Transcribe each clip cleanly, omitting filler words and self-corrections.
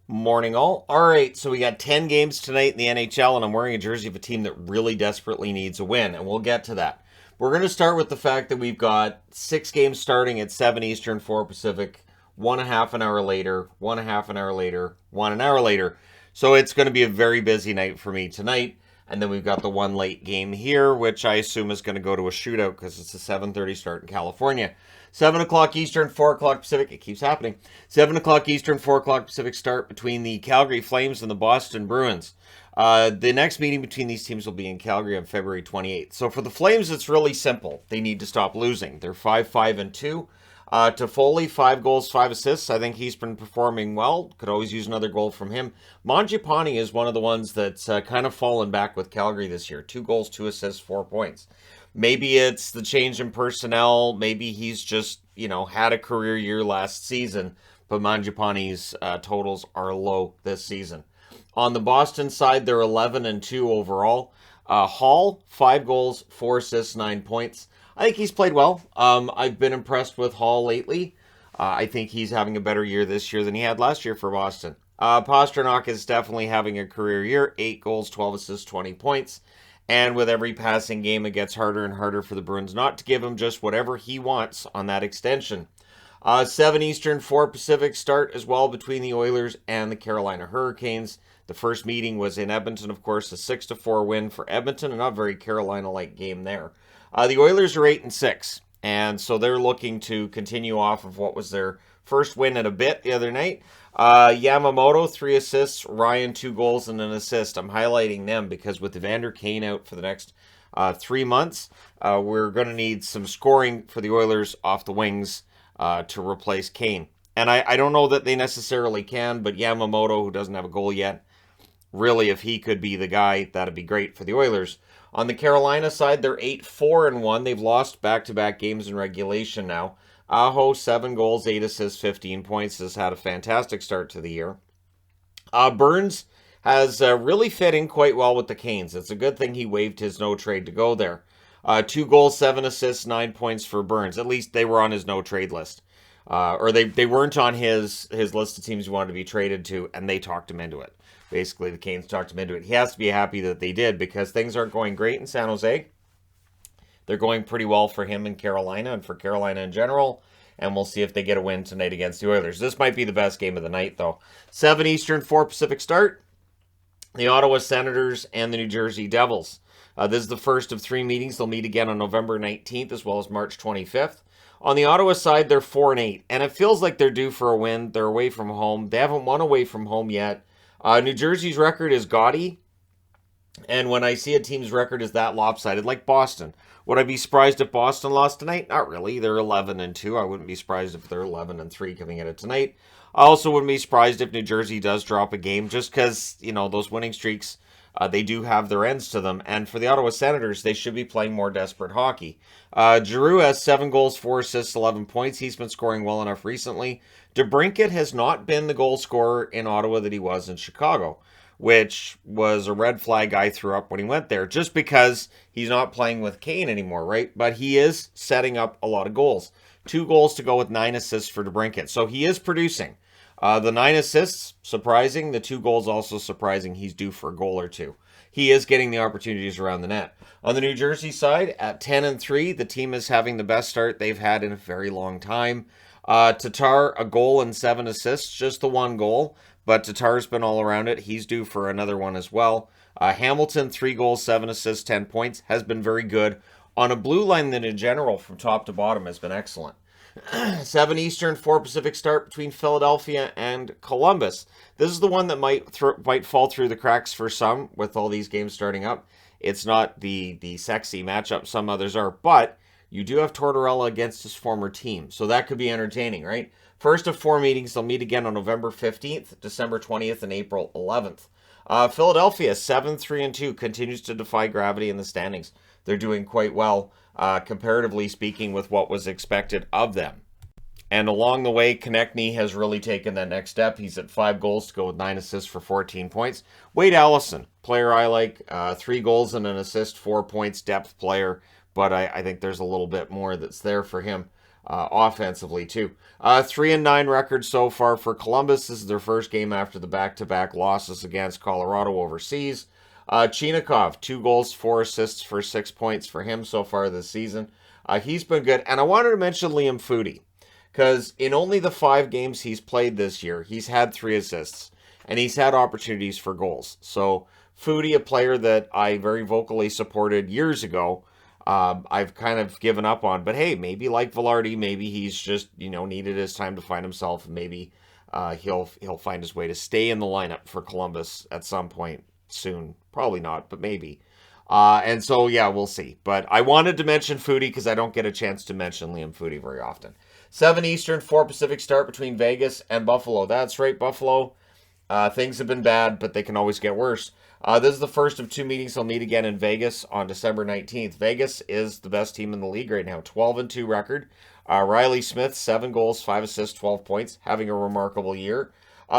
Morning all. All right, so we got 10 games tonight in the NHL, and I'm wearing a jersey of a team that really desperately needs a win, and we'll get to that. We're going to start with the fact that we've got 6 games starting at 7 Eastern, 4 Pacific, one a half an hour later, one a half an hour later, one an hour later. So it's going to be a very busy night for me tonight. And then we've got the one late game here, which I assume is going to go to a shootout because it's a 7:30 start in California. 7 o'clock Eastern, 4 o'clock Pacific. It keeps happening. 7 o'clock Eastern, 4 o'clock Pacific start between the Calgary Flames and the Boston Bruins. The next meeting between these teams will be in Calgary on February 28th. So for the Flames, it's really simple. They need to stop losing. They're 5-5-2. Toffoli, 5 goals, 5 assists. I think he's been performing well. Could always use another goal from him. Mangiapane is one of the ones that's kind of fallen back with Calgary this year. 2 goals, 2 assists, 4 points. Maybe it's the change in personnel. Maybe he's just, had a career year last season. But Mangiapane's totals are low this season. On the Boston side, they're 11-2 overall. Hall, 5 goals, 4 assists, 9 points. I think he's played well. I've been impressed with Hall lately. I think he's having a better year this year than he had last year for Boston. Pastrnak is definitely having a career year. 8 goals, 12 assists, 20 points. And with every passing game, it gets harder and harder for the Bruins not to give him just whatever he wants on that extension. 7 Eastern, 4 Pacific start as well between the Oilers and the Carolina Hurricanes. The first meeting was in Edmonton, of course, a 6-4 win for Edmonton. A not very Carolina-like game there. The Oilers are 8-6, and so they're looking to continue off of what was their first win in a bit the other night. Yamamoto, 3 assists. Ryan, 2 goals and an assist. I'm highlighting them because with Evander Kane out for the next 3 months, we're going to need some scoring for the Oilers off the wings to replace Kane. And I don't know that they necessarily can, but Yamamoto, who doesn't have a goal yet, really, if he could be the guy, that'd be great for the Oilers. On the Carolina side, they're 8-4-1. They've lost back-to-back games in regulation now. Aho, 7 goals, 8 assists, 15 points, has had a fantastic start to the year. Burns has really fit in quite well with the Canes. It's a good thing he waived his no-trade to go there. 2 goals, 7 assists, 9 points for Burns. At least they were on his no-trade list. Or they weren't on his list of teams he wanted to be traded to, and they talked him into it. Basically, the Canes talked him into it. He has to be happy that they did because things aren't going great in San Jose. They're going pretty well for him in Carolina and for Carolina in general. And we'll see if they get a win tonight against the Oilers. This might be the best game of the night, though. 7 Eastern, 4 Pacific start. The Ottawa Senators and the New Jersey Devils. This is the first of 3 meetings. They'll meet again on November 19th as well as March 25th. On the Ottawa side, they're 4-8. And it feels like they're due for a win. They're away from home. They haven't won away from home yet. New Jersey's record is gaudy, and when I see a team's record is that lopsided, like Boston, would I be surprised if Boston lost tonight? Not really. They're 11-2. I wouldn't be surprised if they're 11-3 coming at it tonight. I also wouldn't be surprised if New Jersey does drop a game, just because those winning streaks. They do have their ends to them, and for the Ottawa Senators, they should be playing more desperate hockey. Giroux has 7 goals, 4 assists, 11 points. He's been scoring well enough recently. DeBrincat has not been the goal scorer in Ottawa that he was in Chicago, which was a red flag I threw up when he went there, just because he's not playing with Kane anymore, right? But he is setting up a lot of goals. 2 goals to go with 9 assists for DeBrincat, so he is producing. The 9 assists, surprising. The 2 goals, also surprising. He's due for a goal or 2. He is getting the opportunities around the net. On the New Jersey side, at 10-3, the team is having the best start they've had in a very long time. Tatar, a goal and 7 assists, just the 1 goal. But Tatar's been all around it. He's due for another one as well. Hamilton, 3 goals, 7 assists, 10 points, has been very good. On a blue line that in general, from top to bottom, has been excellent. 7 Eastern, 4 Pacific start between Philadelphia and Columbus. This is the one that might fall through the cracks for some with all these games starting up. It's not the sexy matchup some others are, but you do have Tortorella against his former team, so that could be entertaining, right? First of 4 meetings, they'll meet again on November 15th, December 20th, and April 11th. Philadelphia, 7-3-2, continues to defy gravity in the standings. They're doing quite well, comparatively speaking, with what was expected of them. And along the way, Konechny has really taken that next step. He's at 5 goals to go with 9 assists for 14 points. Wade Allison, player I like, 3 goals and an assist, 4 points, depth player, but I think there's a little bit more that's there for him. offensively too. 3-9 record so far for Columbus. This is their first game after the back-to-back losses against Colorado overseas. Chinikov, 2 goals, 4 assists for 6 points for him so far this season. He's been good. And I wanted to mention Liam Foudy, because in only the 5 games he's played this year, he's had 3 assists, and he's had opportunities for goals. So Foudy, a player that I very vocally supported years ago, I've kind of given up on. But hey, maybe like Velarde, maybe he's just, needed his time to find himself. Maybe he'll find his way to stay in the lineup for Columbus at some point soon. Probably not, but maybe. And so, yeah, we'll see. But I wanted to mention Foudy because I don't get a chance to mention Liam Foudy very often. 7 Eastern, 4 Pacific start between Vegas and Buffalo. That's right, Buffalo. Things have been bad, but they can always get worse. This is the first of 2 meetings they'll meet again in Vegas on December 19th. Vegas is the best team in the league right now, 12-2 record. Riley Smith, 7 goals, 5 assists, 12 points, having a remarkable year.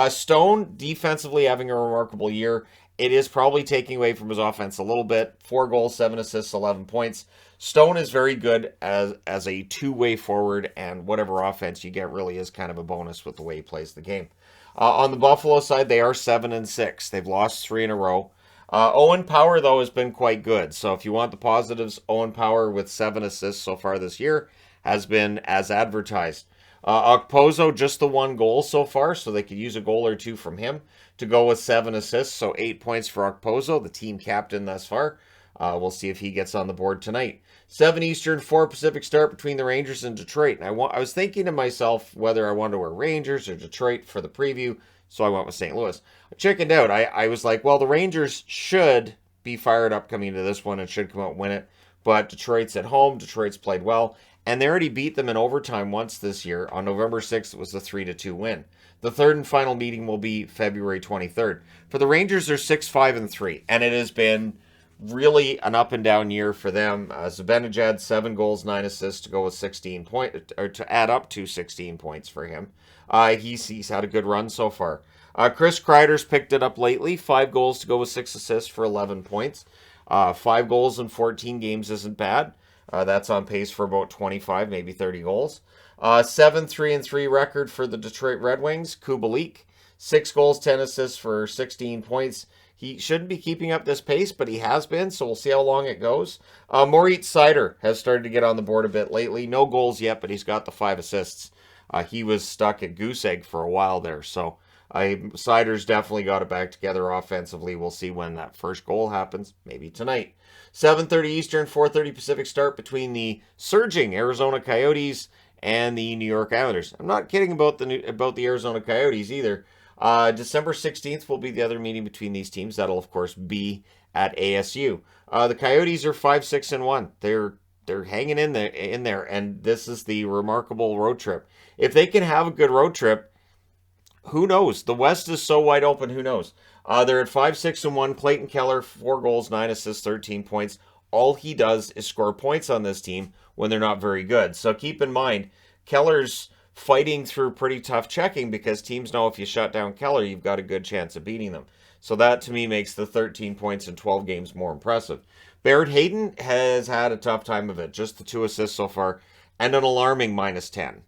Stone, defensively having a remarkable year. It is probably taking away from his offense a little bit. 4 goals, 7 assists, 11 points. Stone is very good as a two-way forward, and whatever offense you get really is kind of a bonus with the way he plays the game. On the Buffalo side, they are 7-6. They've lost 3 in a row. Owen Power, though, has been quite good. So if you want the positives, Owen Power with 7 assists so far this year has been as advertised. Okposo, just the 1 goal so far, so they could use a goal or 2 from him to go with 7 assists. So 8 points for Okposo, the team captain thus far. We'll see if he gets on the board tonight. 7 Eastern, 4 Pacific start between the Rangers and Detroit. And I was thinking to myself whether I wanted to wear Rangers or Detroit for the preview, so I went with St. Louis. I chickened out. I was like, well, the Rangers should be fired up coming into this one and should come out and win it. But Detroit's at home. Detroit's played well. And they already beat them in overtime once this year. On November 6th, it was a 3-2 win. The third and final meeting will be February 23rd. For the Rangers, they're 6-5-3. And it has been really an up and down year for them. Zibanejad, 7 goals, 9 assists to go with 16 points, or to add up to 16 points for him. He's had a good run so far. Chris Kreider's picked it up lately. 5 goals to go with 6 assists for 11 points. 5 goals in 14 games isn't bad. That's on pace for about 25, maybe 30 goals. 7-3-3 record for the Detroit Red Wings. Kubalik, 6 goals, 10 assists for 16 points. He shouldn't be keeping up this pace, but he has been, so we'll see how long it goes. Moritz Seider has started to get on the board a bit lately. No goals yet, but he's got the 5 assists. He was stuck at goose egg for a while there, so Seider's definitely got it back together offensively. We'll see when that first goal happens, maybe tonight. 7:30 Eastern, 4:30 Pacific start between the surging Arizona Coyotes and the New York Islanders. I'm not kidding about the Arizona Coyotes either. December 16th will be the other meeting between these teams. That'll, of course, be at ASU. The Coyotes are 5-6-1. They're hanging in there, and this is the remarkable road trip. If they can have a good road trip, who knows? The West is so wide open, who knows? They're at 5-6-1. Clayton Keller, 4 goals, 9 assists, 13 points. All he does is score points on this team when they're not very good. So keep in mind, Keller's fighting through pretty tough checking because teams know if you shut down Keller, you've got a good chance of beating them. So that, to me, makes the 13 points in 12 games more impressive. Barrett Hayton has had a tough time of it. Just the 2 assists so far and an alarming -10.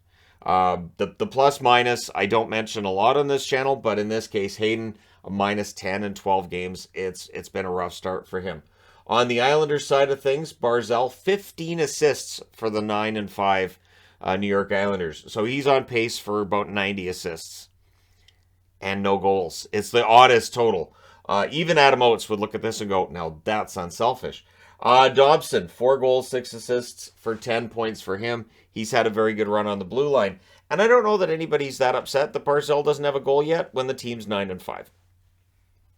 The plus-minus, I don't mention a lot on this channel, but in this case, Hayden, a -10 in 12 games. It's been a rough start for him. On the Islanders side of things, Barzal, 15 assists for the 9-5 New York Islanders. So he's on pace for about 90 assists and no goals. It's the oddest total. Even Adam Oates would look at this and go, now that's unselfish. Dobson, 4 goals, 6 assists for 10 points for him. He's had a very good run on the blue line. And I don't know that anybody's that upset that Barzal doesn't have a goal yet when the team's 9-5.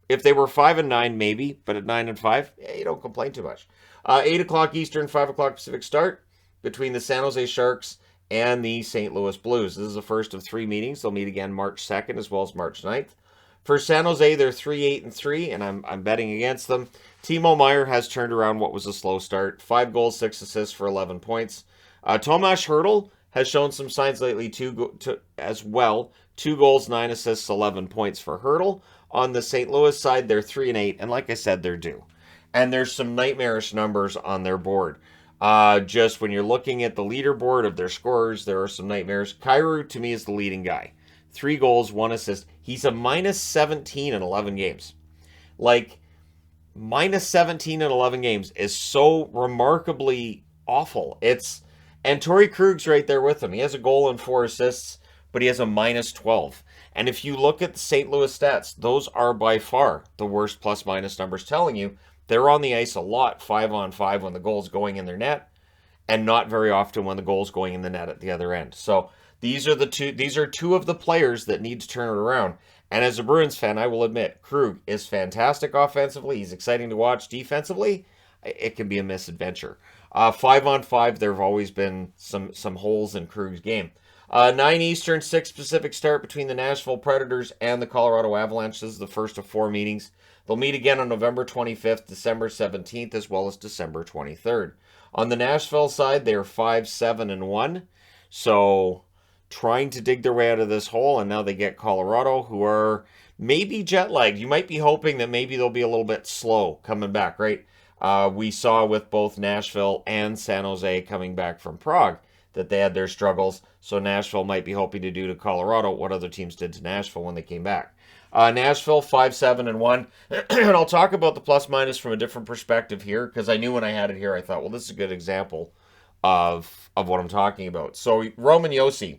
If they were 5-9, maybe, but at 9-5, you don't complain too much. 8 o'clock Eastern, 5 o'clock Pacific start between the San Jose Sharks and the St. Louis Blues. This is the first of 3 meetings. They'll meet again March 2nd as well as March 9th. For San Jose, they're 3-8-3, and I'm betting against them. Timo Meier has turned around what was a slow start. 5 goals, 6 assists for 11 points. Tomas Hertl has shown some signs lately as well. 2 goals, 9 assists, 11 points for Hertl. On the St. Louis side, they're 3-8, and like I said, they're due. And there's some nightmarish numbers on their board. Just when you're looking at the leaderboard of their scorers, there are some nightmares. Kyrou, to me, is the leading guy. 3 goals, 1 assist. He's a minus 17 in 11 games. Like, minus 17 in 11 games is so remarkably awful. And Torrey Krug's right there with him. He has a goal and 4 assists, but he has a minus 12. And if you look at the St. Louis stats, those are by far the worst plus-minus numbers, telling you they're on the ice a lot, 5-on-5 when the goal's going in their net, and not very often when the goal's going in the net at the other end. So these are two of the players that need to turn it around. And as a Bruins fan, I will admit, Krug is fantastic offensively. He's exciting to watch. Defensively, it can be a misadventure. 5-on-5, there have always been some holes in Krug's game. 9 Eastern, 6 Pacific start between the Nashville Predators and the Colorado Avalanche. This is the first of 4 meetings. They'll meet again on November 25th, December 17th, as well as December 23rd. On the Nashville side, they're 5-7-1. So trying to dig their way out of this hole, and now they get Colorado, who are maybe jet-lagged. You might be hoping that maybe they'll be a little bit slow coming back, right? We saw with both Nashville and San Jose coming back from Prague that they had their struggles, so Nashville might be hoping to do to Colorado what other teams did to Nashville when they came back. Nashville 5-7-1, and I'll talk about the plus-minus from a different perspective here, because I knew when I had it here, I thought, well, this is a good example of what I'm talking about. So Roman Josi,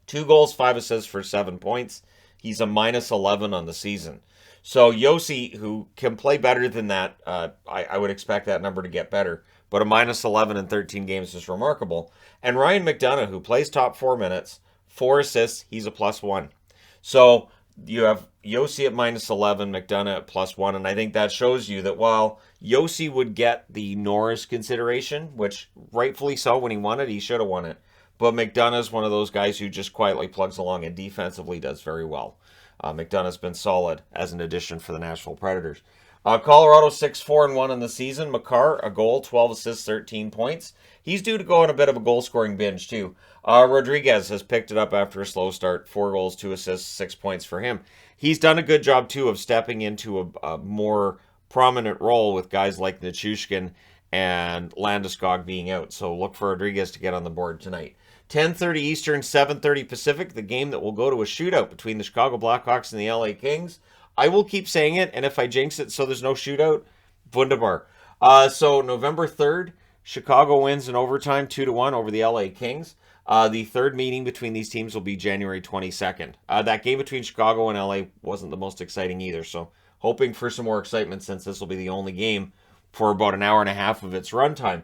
2 goals, 5 assists for 7 points. He's a minus 11 on the season. So Josi, who can play better than that, I would expect that number to get better. But a minus 11 in 13 games is remarkable. And Ryan McDonagh, who plays top 4 minutes, 4 assists, he's a plus 1. So you have Josi at minus 11, McDonagh at plus 1. And I think that shows you that while Josi would get the Norris consideration, which rightfully so when he won it, he should have won it. But McDonagh is one of those guys who just quietly plugs along and defensively does very well. McDonagh's been solid as an addition for the Nashville Predators. Colorado 6-4-1 in the season. Makar, a goal, 12 assists, 13 points. He's due to go on a bit of a goal-scoring binge, too. Rodriguez has picked it up after a slow start. 4 goals, 2 assists, 6 points for him. He's done a good job, too, of stepping into a more prominent role with guys like Nichushkin and Landeskog being out. So look for Rodriguez to get on the board tonight. 10:30 Eastern, 7:30 Pacific, the game that will go to a shootout between the Chicago Blackhawks and the LA Kings. I will keep saying it, and if I jinx it so there's no shootout, wunderbar. So November 3rd, Chicago wins in overtime 2-1 over the LA Kings. The third meeting between these teams will be January 22nd. That game between Chicago and LA wasn't the most exciting either, so hoping for some more excitement since this will be the only game for about an hour and a half of its runtime.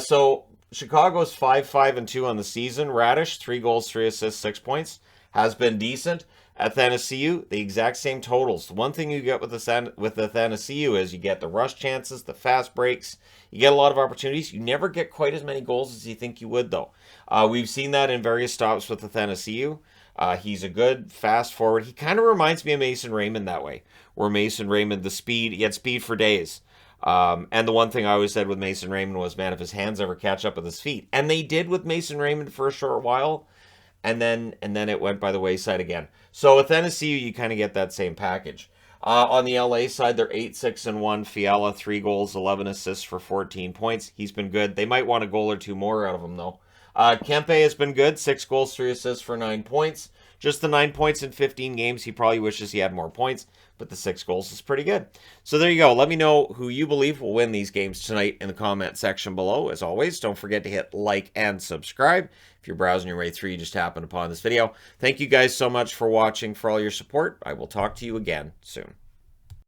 So Chicago's 5-5-2 on the season. Radish, 3 goals, 3 assists, 6 points. Has been decent. Athanasiou, the exact same totals. The one thing you get with Athanasiou is you get the rush chances, the fast breaks. You get a lot of opportunities. You never get quite as many goals as you think you would, though. We've seen that in various stops with Athanasiou. He's a good fast forward. He kind of reminds me of Mason Raymond that way, where Mason Raymond, the speed, he had speed for days. And the one thing I always said with Mason Raymond was, man, if his hands ever catch up with his feet. And they did with Mason Raymond for a short while. And then it went by the wayside again. So with Athanasiou, you kind of get that same package. On the LA side, they're 8-6-1. Fiala, 3 goals, 11 assists for 14 points. He's been good. They might want a goal or 2 more out of him, though. Kempe has been good. 6 goals, 3 assists for 9 points. Just the 9 points in 15 games. He probably wishes he had more points, but the 6 goals is pretty good. So there you go. Let me know who you believe will win these games tonight in the comment section below. As always, don't forget to hit like and subscribe. If you're browsing your way through, you just happened upon this video. Thank you guys so much for watching, for all your support. I will talk to you again soon.